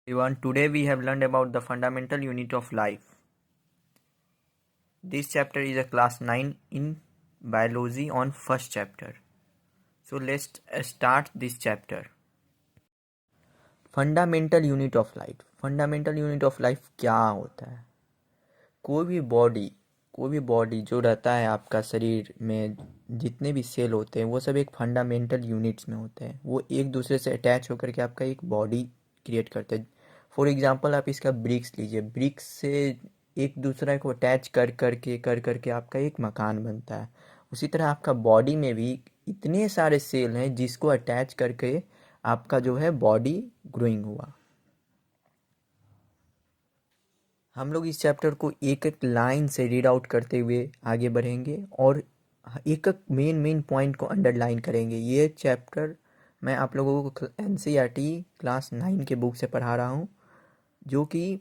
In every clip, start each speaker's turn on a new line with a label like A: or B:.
A: Everyone, today we have learned about the fundamental unit of life. This chapter is a class 9 in biology on first chapter. So let's start this chapter. Fundamental unit of life. Fundamental unit of life क्या होता है? कोई भी body जो रहता है आपका शरीर में, जितने भी सेल होते हैं वो सब एक फंडामेंटल यूनिट्स में होते हैं. वो एक दूसरे से अटैच होकर के आपका एक बॉडी क्रिएट करते हैं. फॉर एग्जांपल आप इसका ब्रिक्स लीजिए. ब्रिक्स से एक दूसरे को अटैच कर करके आपका एक मकान बनता है. उसी तरह आपका बॉडी में भी इतने सारे सेल हैं जिसको अटैच करके आपका जो है बॉडी ग्रोइंग हुआ. हम लोग इस चैप्टर को एक एक लाइन से रीड आउट करते हुए आगे बढ़ेंगे और एक एक मेन पॉइंट को अंडरलाइन करेंगे. ये चैप्टर मैं आप लोगों को NCERT क्लास 9 के बुक से पढ़ा रहा हूँ, जो कि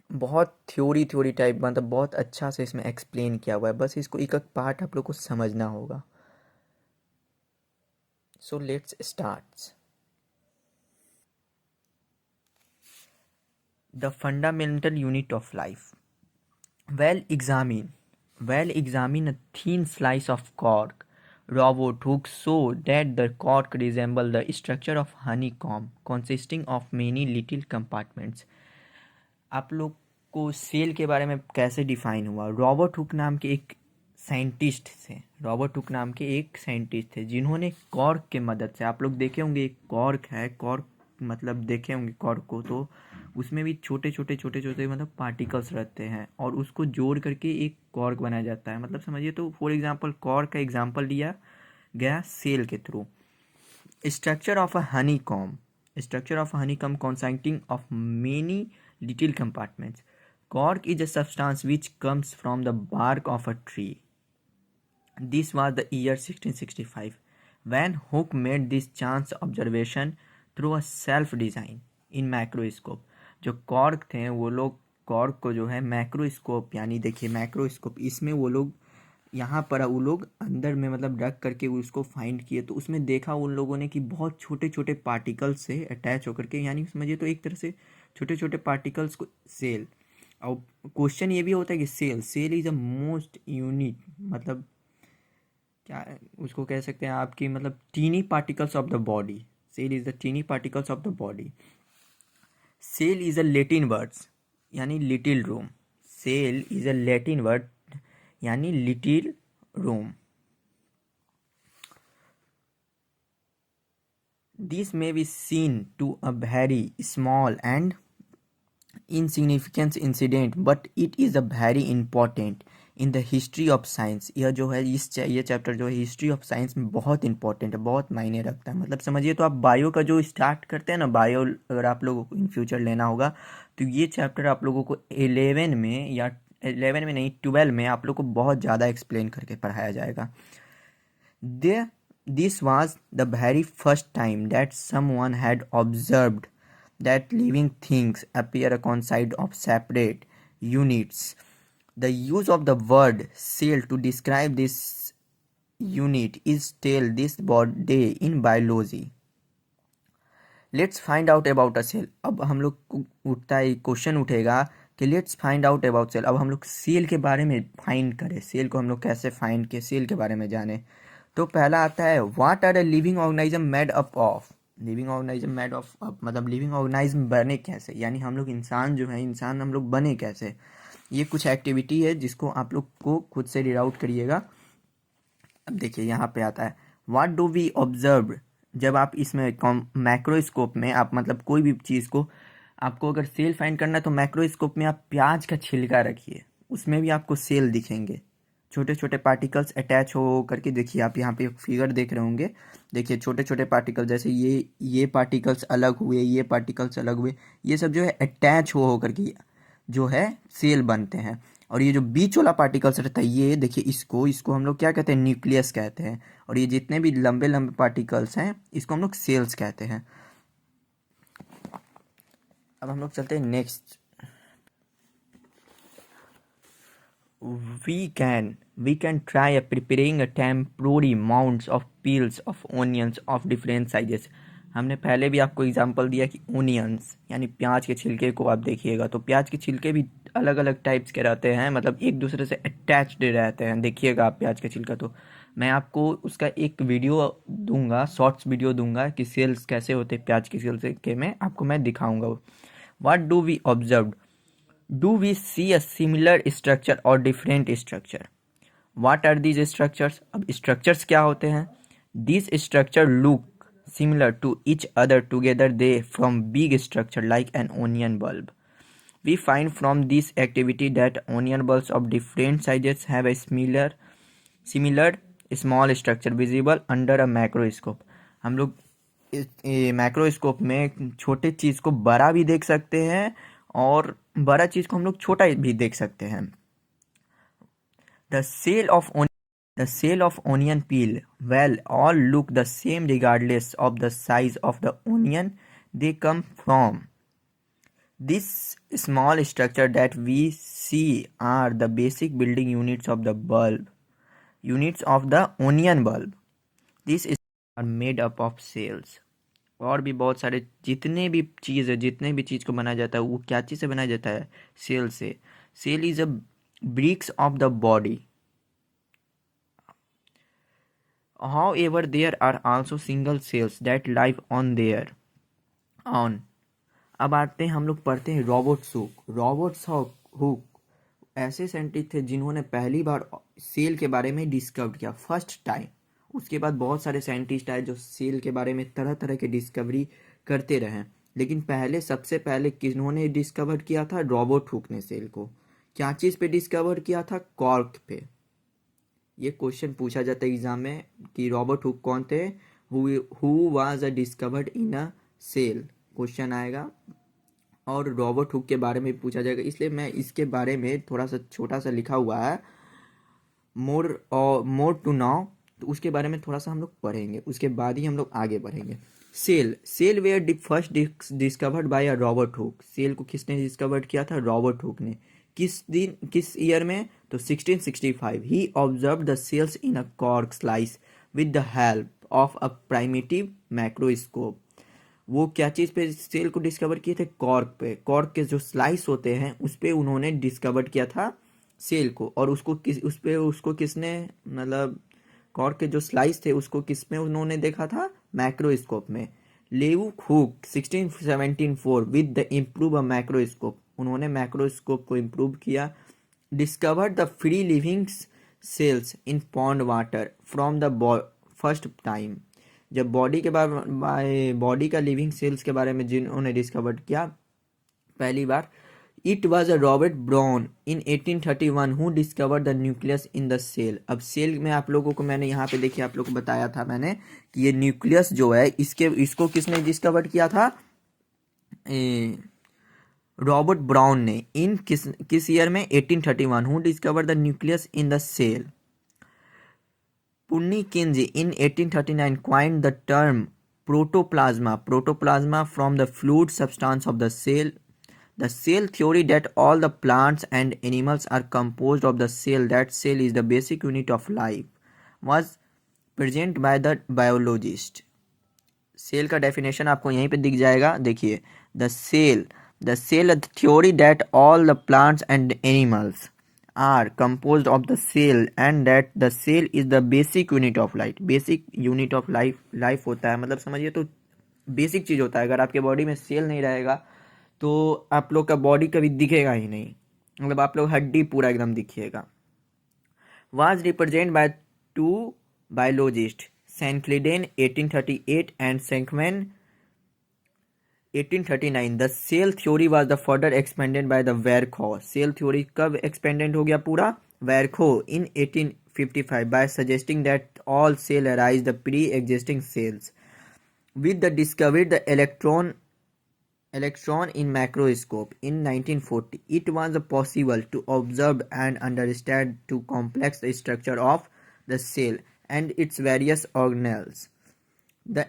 A: बहुत थ्योरी टाइप, मतलब बहुत अच्छा से इसमें एक्सप्लेन किया हुआ है. बस इसको एक एक पार्ट आप लोग को समझना होगा. So let's start. The fundamental unit of life. Well examine a thin slice of cork. Robot hook so that the cork resemble the structure of honeycomb consisting of many little compartments. आप लोग को cell के बारे में कैसे define हुआ? Robert Hooke नाम के एक साइंटिस्ट थे जिन्होंने कॉर्क के मदद से, आप लोग देखे होंगे एक कॉर्क है, कॉर्क मतलब देखे होंगे कॉर्क को, तो उसमें भी छोटे छोटे मतलब पार्टिकल्स रहते हैं और उसको जोड़ करके एक कॉर्क बनाया जाता है. मतलब समझिए, तो फॉर एग्जांपल कॉर्क का एग्जांपल लिया गया सेल के through. Structure of a honeycomb consisting of many little compartments. Cork is a substance which comes from the bark of a tree. This was the year 1665 when Hooke made this chance observation through a self design in microscope. जो cork थे वो लोग cork को जो है मैक्रोस्कोप, यानी देखिए मैक्रोस्कोप, इसमें वो लोग यहाँ पर वो लोग अंदर में मतलब रख करके उसको फाइंड किए, तो उसमें देखा उन लोगों ने कि बहुत छोटे छोटे पार्टिकल्स से अटैच होकर के, यानी समझिए तो एक तरह से छोटे छोटे पार्टिकल्स को सेल. और क्वेश्चन ये भी होता है कि cell is a most unit, मतलब क्या उसको कह सकते हैं आपकी, मतलब tiny particles of the body. Cell is the tiny particles of the body. Cell is a Latin words यानी little room. Cell is a Latin word यानी little room. This may be seen to a very small and insignificant incident, but it is a very important in the history of science. यह जो है ये chapter जो है history of science में बहुत important है, बहुत मायने रखता है. मतलब समझिए तो आप बायो का जो स्टार्ट करते हैं ना, बायो अगर आप लोगों को इन फ्यूचर लेना होगा तो ये चैप्टर आप लोगों को 11 में या 11 में नहीं 12 में आप लोग को बहुत ज़्यादा एक्सप्लेन करके पढ़ाया जाएगा. This was the very first time that someone had observed that living things appear alongside of separate units. The use of the word cell to describe this unit is still this day in biology. Let's find out about a cell. अब हम लोग को उठता है question उठेगा कि let's find out about cell. अब हम लोग सेल के बारे में फाइंड करें, सेल को हम लोग कैसे फाइंड किए, सेल के बारे में जाने. तो पहला आता है what are a living organism made up of. Living organism made of, मतलब लिविंग ऑर्गेनिज्म बने कैसे, यानी हम लोग इंसान जो है, इंसान हम लोग बने कैसे. ये कुछ एक्टिविटी है जिसको आप लोग को खुद से रीड आउट करिएगा. अब देखिए यहाँ पे आता है व्हाट डू वी ऑब्जर्व. जब आप इसमें मैक्रोस्कोप में आप मतलब कोई भी चीज़ को आपको अगर सेल फाइंड करना है तो मैक्रोस्कोप में आप प्याज का छिलका रखिए, उसमें भी आपको सेल दिखेंगे, छोटे छोटे पार्टिकल्स अटैच हो करके. देखिए आप यहाँ पे एक फिगर देख रहे होंगे, देखिए छोटे छोटे पार्टिकल, जैसे ये पार्टिकल्स अलग हुए, ये पार्टिकल्स अलग हुए, ये सब जो है अटैच हो करके जो है सेल बनते हैं. और ये जो बीच वाला पार्टिकल्स रहता है, ये देखिए इसको हम लोग क्या कहते हैं, न्यूक्लियस कहते हैं. और ये जितने भी लंबे लंबे पार्टिकल्स हैं इसको हम लोग सेल्स कहते हैं. अब हम लोग चलते हैं next. We can try preparing a temporary mounds of peels of onions of different sizes. हमने पहले भी आपको एग्जांपल दिया कि ओनियंस यानी प्याज के छिलके को आप देखिएगा तो प्याज के छिलके भी अलग अलग टाइप्स के रहते हैं, मतलब एक दूसरे से अटैच्ड रहते हैं। देखिएगा आप प्याज का छिलका, तो मैं आपको उसका एक वीडियो दूंगा, शॉर्ट्स वीडियो दूंगा कि सेल्स कैसे होते हैं प्याज के छिलके में, आपको मैं दिखाऊंगा। What do we observe? Do we see a similar structure और different structure? What are these structures? अब स्ट्रक्चर्स क्या होते हैं? This structure look similar to each other together they from big structure like an onion bulb. We find from this activity that onion bulbs of different sizes have a similar small structure visible under a macroscope. हम लोग मैक्रोस्कोप में छोटे चीज़ को बड़ा भी देख सकते हैं और बड़ा चीज़ को हम लोग छोटा भी देख सकते हैं। The sale of onion peel, well, all look the same regardless of the size of the onion they come from. This small structure that we see are the basic building units of the bulb, units of the onion bulb. These are made up of cells. और भी बहुत सारे जितने भी चीज़ को बनाया जाता है वो क्या चीज़ से बनाया जाता है? सेल से। Cell is a bricks of the body. However, there are also single cells that live on their own. अब आते हैं, हम लोग पढ़ते हैं रॉबर्ट हुक ऐसे साइंटिस्ट थे जिन्होंने पहली बार सेल के बारे में डिस्कवर किया, फर्स्ट टाइम। उसके बाद बहुत सारे साइंटिस्ट आए जो सेल के बारे में तरह तरह के डिस्कवरी करते रहे, लेकिन सबसे पहले किन्होंने डिस्कवर किया था? रॉबर्ट हुक ने सेल को। क्या चीज़ पे डिस्कवर किया था? कॉर्क पे। ये क्वेश्चन पूछा जाता है एग्जाम में कि रॉबर्ट हुक कौन थे? Who was a discovered in a cell, question आएगा और रॉबर्ट हुक के बारे में पूछा जाएगा, इसलिए मैं इसके बारे में थोड़ा सा छोटा सा लिखा हुआ है, मोर टू नाउ, तो उसके बारे में थोड़ा सा हम लोग पढ़ेंगे, उसके बाद ही हम लोग आगे बढ़ेंगे। Cell were first discovered by Robert Hooke. Cell को किसने डिस्कवर्ड किया था? रॉबर्ट हुक ने। किस ईयर में? तो 1665। He observe the cells in a cork slice with the help of a primitive macroscope. वो क्या चीज़ पे सेल को डिस्कवर किए थे? कॉर्क पे। कॉर्क के जो स्लाइस होते हैं उस पे उन्होंने डिस्कवर किया था सेल को, और उसको किसने, मतलब कॉर्क के जो स्लाइस थे उसको किस में उन्होंने देखा था? मैक्रोस्कोप में। Leeuwenhoek 1674 with the improve a macroscope, उन्होंने मैक्रोस्कोप को इम्प्रूव किया। Discover the free living cells in pond water from the first time. जब बॉडी का लिविंग सेल्स के बारे में जिन्होंने डिस्कवर किया पहली बार, it was a Robert Brown in 1831 who discover the nucleus in the cell. अब सेल में आप लोगों को मैंने यहाँ पे देखिए आप लोग को बताया था मैंने कि ये न्यूक्लियस जो है इसको किसने डिस्कवर किया था? रॉबर्ट ब्राउन ने। इन किस ईयर में? 1831। Who discover the nucleus in the cell? Punni Kinji in 1839 coined the term protoplasma from the fluid substance of the cell. The cell theory that all the plants and animals are composed of the cell, that cell is the basic unit of life, was present by the biologist. Cell का definition आपको यहीं पे दिख जाएगा, देखिए, the cell theory that all the plants and animals are composed of the cell and that the cell is the basic unit of life. Basic unit of life होता है, मतलब समझिए तो बेसिक चीज़ होता है। अगर आपके बॉडी में सेल नहीं रहेगा तो आप लोग का बॉडी कभी दिखेगा ही नहीं, मतलब आप लोग हड्डी पूरा एकदम दिखिएगा। was represented by two biologists, Sanklinden 1838 and Senkman 1839. The cell theory was the further expanded by the Virchow. Cell theory कब expanded हो गया पूरा? Virchow in 1855 by suggesting that all cell arise the pre-existing cells. With the discovery the electron in macroscope in 1940, it was possible to observe and understand the complex structure of the cell and its various organelles. The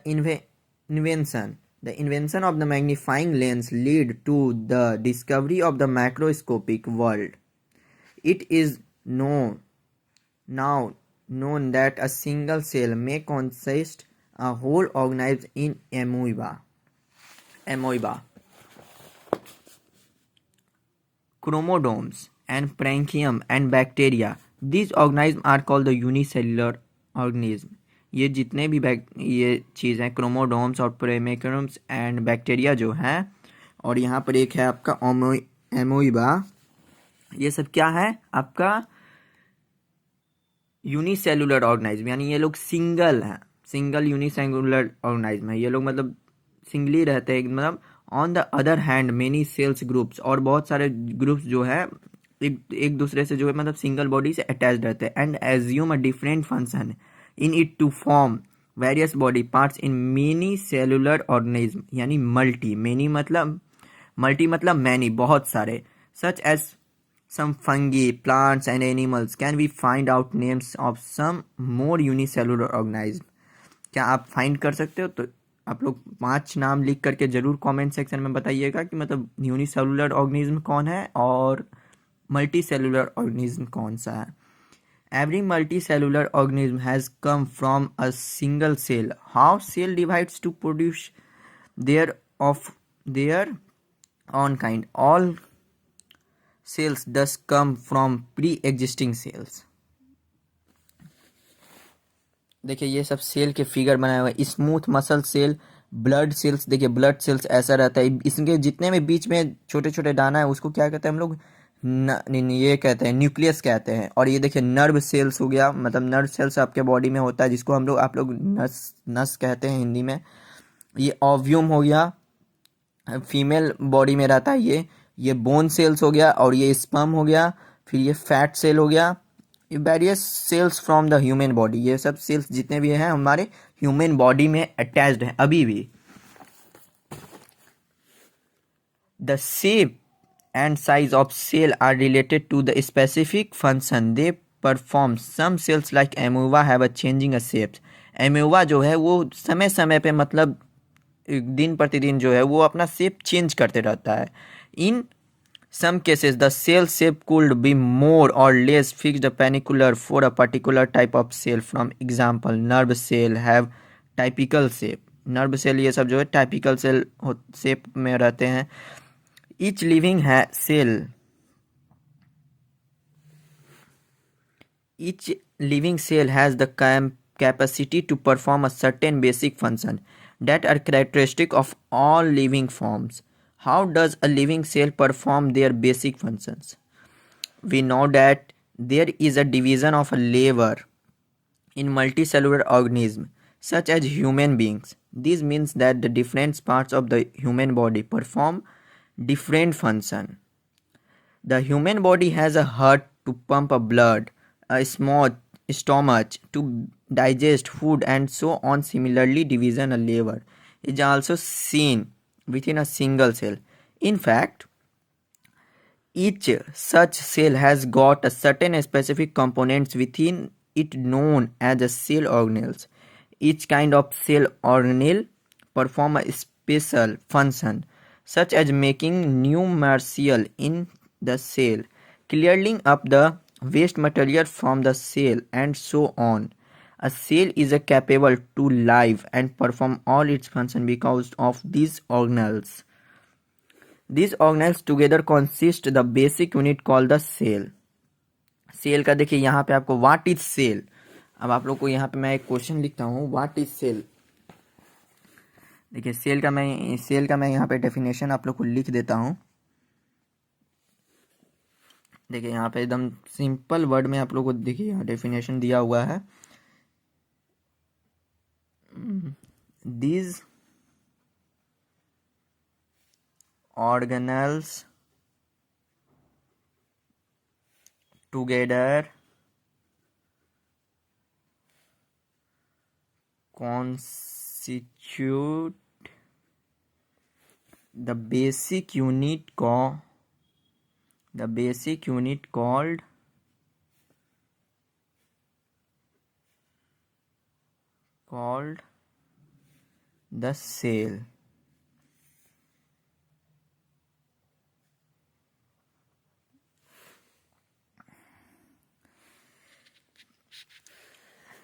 A: invention of the magnifying lens led to the discovery of the macroscopic world. It is now known that a single cell may consist a whole organism in amoeba, chromosomes, and parenchyma and bacteria. These organisms are called the unicellular organism. ये जितने भी ये चीज़ हैं, क्रोमोडोम्स और प्रेमेक्रम्स and bacteria जो हैं, और यहाँ पर एक है आपका एमोइबा, ये सब क्या है आपका यूनिसेलुलर ऑर्गेनिज्म, यानी ये लोग सिंगल हैं, सिंगल यूनिसेलुलर ऑर्गेनिज्म है ये लोग, मतलब सिंगली रहते हैं, मतलब on the other hand many cells groups, और बहुत सारे ग्रुप्स जो है एक दूसरे से जो है मतलब सिंगल बॉडी से अटैच रहते हैं, and assume a different function in it to form various body parts in many cellular organism, यानी मल्टी मतलब मैनी, बहुत सारे, such as some fungi, plants and animals. Can we find out names of some more unicellular organism? क्या आप find कर सकते हो? तो आप लोग 5 नाम लिख करके जरूर कमेंट सेक्शन में बताइएगा कि मतलब यूनिसेलुलर ऑर्गेनिज्म कौन है और मल्टी सेलुलर ऑर्गेनिज्म कौन सा है. Every multicellular organism has come from a single cell. How cell divides to produce their of their own kind. All cells thus come from pre-existing cells. देखिए ये सब cell के फिगर बनाए हुए, smooth muscle cell, blood cells, देखिए blood cells ऐसा रहता है, इसके जितने में बीच में छोटे छोटे दाना है उसको क्या कहते हैं हम लोग, नहीं ये कहते हैं न्यूक्लियस कहते हैं. और ये देखिए नर्व सेल्स हो गया, मतलब नर्व सेल्स आपके बॉडी में होता है जिसको आप लोग नस कहते हैं हिंदी में. ये ओव्यूम हो गया, फीमेल बॉडी में रहता है ये बोन सेल्स हो गया, और ये स्पर्म हो गया, फिर ये फैट सेल हो गया, ये various cells from the human body. ये सब सेल्स जितने भी हैं हमारे ह्यूमन बॉडी में अटैच्ड हैं अभी भी. The shape and size of cell are related to the specific function they perform. Some cells like amoeba have a changing a shape. amoeba जो है वो समय समय पे मतलब दिन प्रतिदिन जो है वो अपना शेप चेंज करते रहता है. इन some cases the cell shape could be more or less fixed particular for a particular type of cell. From example, nerve cell have typical shape. nerve cell ये सब जो है typical cell shape में रहते हैं. Each living cell, each living cell has the capacity to perform a certain basic function that are characteristic of all living forms. How does a living cell perform their basic functions? We know that there is a division of a labor in multicellular organisms such as human beings. This means that the different parts of the human body perform different function. The human body has a heart to pump a blood, a small stomach to digest food, and so on. Similarly, division a liver is also seen within a single cell. In fact, each such cell has got a certain specific components within it known as a cell organelles. Each kind of cell organelle perform a special function, such as making new material in the cell, clearing up the waste material from the cell, and so on. A cell is capable to live and perform all its functions because of these organelles. These organelles together consist the basic unit called the cell. Cell का देखिए यहाँ पे आपको what is cell. अब आप लोग को यहाँ पे मैं एक क्वेश्चन लिखता हूँ, व्हाट इज सेल. देखिए सेल का मैं यहाँ पे डेफिनेशन आप लोग को लिख देता हूँ. देखिए यहाँ पे एकदम सिंपल वर्ड में आप लोग को देखिए यहाँ डेफिनेशन दिया हुआ है. These organelles together constitute the basic unit called the cell.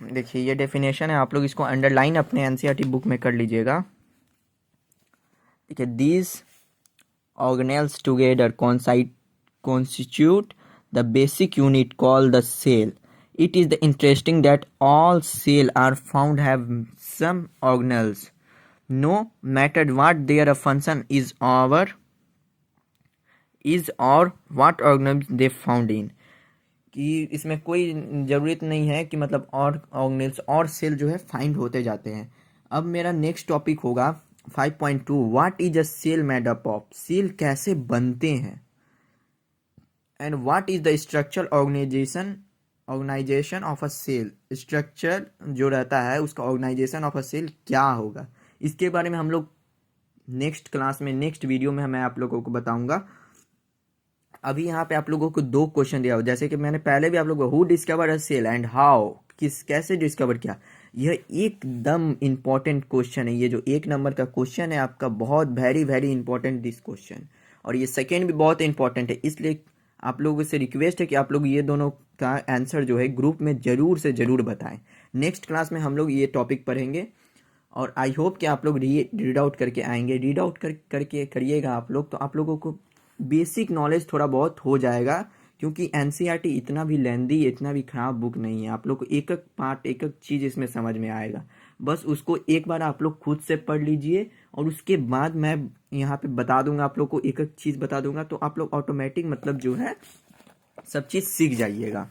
A: देखिए ये डेफिनेशन है, आप लोग इसको अंडरलाइन अपने एनसीईआरटी बुक में कर लीजिएगा। देखिए these organelles together constitute the basic unit called the cell. It is interesting that all cells are found have some organelles, no matter what their function is or what organelles they found in. कि इसमें कोई ज़रूरत नहीं है कि मतलब और organelles और सेल जो है फाइंड होते जाते हैं। अब मेरा नेक्स्ट टॉपिक होगा 5.2, what is a cell made up of, cell कैसे बनते हैं, and what is the structural organisation of a cell, structure जो रहता है उसका ऑर्गेनाइजेशन ऑफ अ सेल क्या होगा, इसके बारे में हम लोग नेक्स्ट क्लास में नेक्स्ट वीडियो में मैं आप लोगों को बताऊंगा। अभी यहाँ पे आप लोगों को 2 क्वेश्चन दिया हो, जैसे कि मैंने पहले भी आप लोगों को who discover a cell and how, कैसे डिस्कवर किया, यह एकदम इंपॉर्टेंट क्वेश्चन है। ये जो 1 नंबर का क्वेश्चन है आपका, बहुत very very important this question, और ये सेकेंड भी बहुत इंपॉर्टेंट है। इसलिए आप लोगों से रिक्वेस्ट है कि आप लोग ये दोनों का आंसर जो है ग्रुप में ज़रूर से ज़रूर बताएं। नेक्स्ट क्लास में हम लोग ये टॉपिक पढ़ेंगे, और आई होप कि आप लोग रीड आउट करके आएंगे। रीड आउट करके करिएगा आप लोग, तो आप लोगों को बेसिक नॉलेज थोड़ा बहुत हो जाएगा, क्योंकि एनसीईआरटी इतना भी लेंदी, इतना भी ख़राब बुक नहीं है। आप लोग को एक एक पार्ट, एक एक चीज़ इसमें समझ में आएगा। बस उसको एक बार आप लोग खुद से पढ़ लीजिए, और उसके बाद मैं यहाँ पे बता दूंगा, आप लोग को एक एक चीज़ बता दूंगा, तो आप लोग ऑटोमेटिक मतलब जो है सब चीज़ सीख जाइएगा।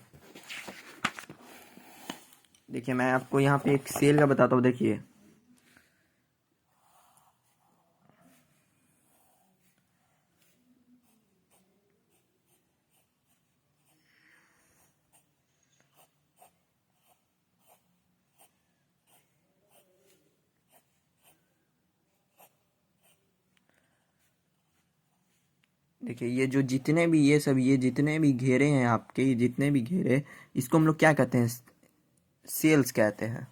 A: देखिए मैं आपको यहाँ पे एक सेल का बताता हूँ। देखिए देखिए ये जो जितने भी ये सब, ये जितने भी घेरे हैं आपके, ये जितने भी घेरे, इसको हम लोग क्या कहते हैं, सेल्स कहते हैं।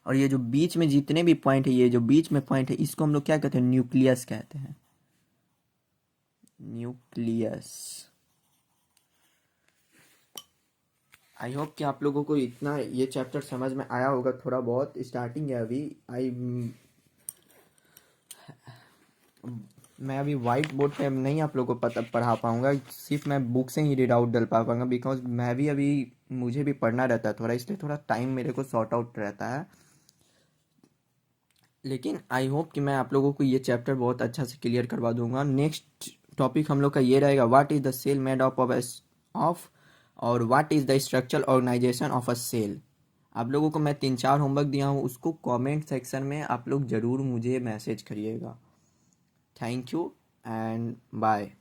A: और ये जो बीच में जितने भी पॉइंट है, ये जो बीच में पॉइंट है, इसको हम लोग क्या कहते हैं, न्यूक्लियस कहते हैं, न्यूक्लियस। आई होप कि आप लोगों को इतना ये चैप्टर समझ में आया होगा। थोड़ा बहुत स्टार्टिंग है अभी। मैं अभी वाइट बोर्ड पे नहीं आप लोगों को पढ़ा पाऊंगा, सिर्फ मैं बुक से ही रीड आउट डल पाऊंगा, बिकॉज मैं भी अभी, मुझे भी पढ़ना रहता है थोड़ा, इसलिए थोड़ा टाइम मेरे को सॉर्ट आउट रहता है। लेकिन आई होप कि मैं आप लोगों को ये चैप्टर बहुत अच्छा से क्लियर करवा दूंगा। नेक्स्ट टॉपिक हम लोग का ये रहेगा, what is the cell made of और what is the structural organisation of a cell. आप लोगों को मैं 3-4 होमवर्क दिया हूँ, उसको कमेंट सेक्शन में आप लोग ज़रूर मुझे मैसेज करिएगा। Thank you and bye.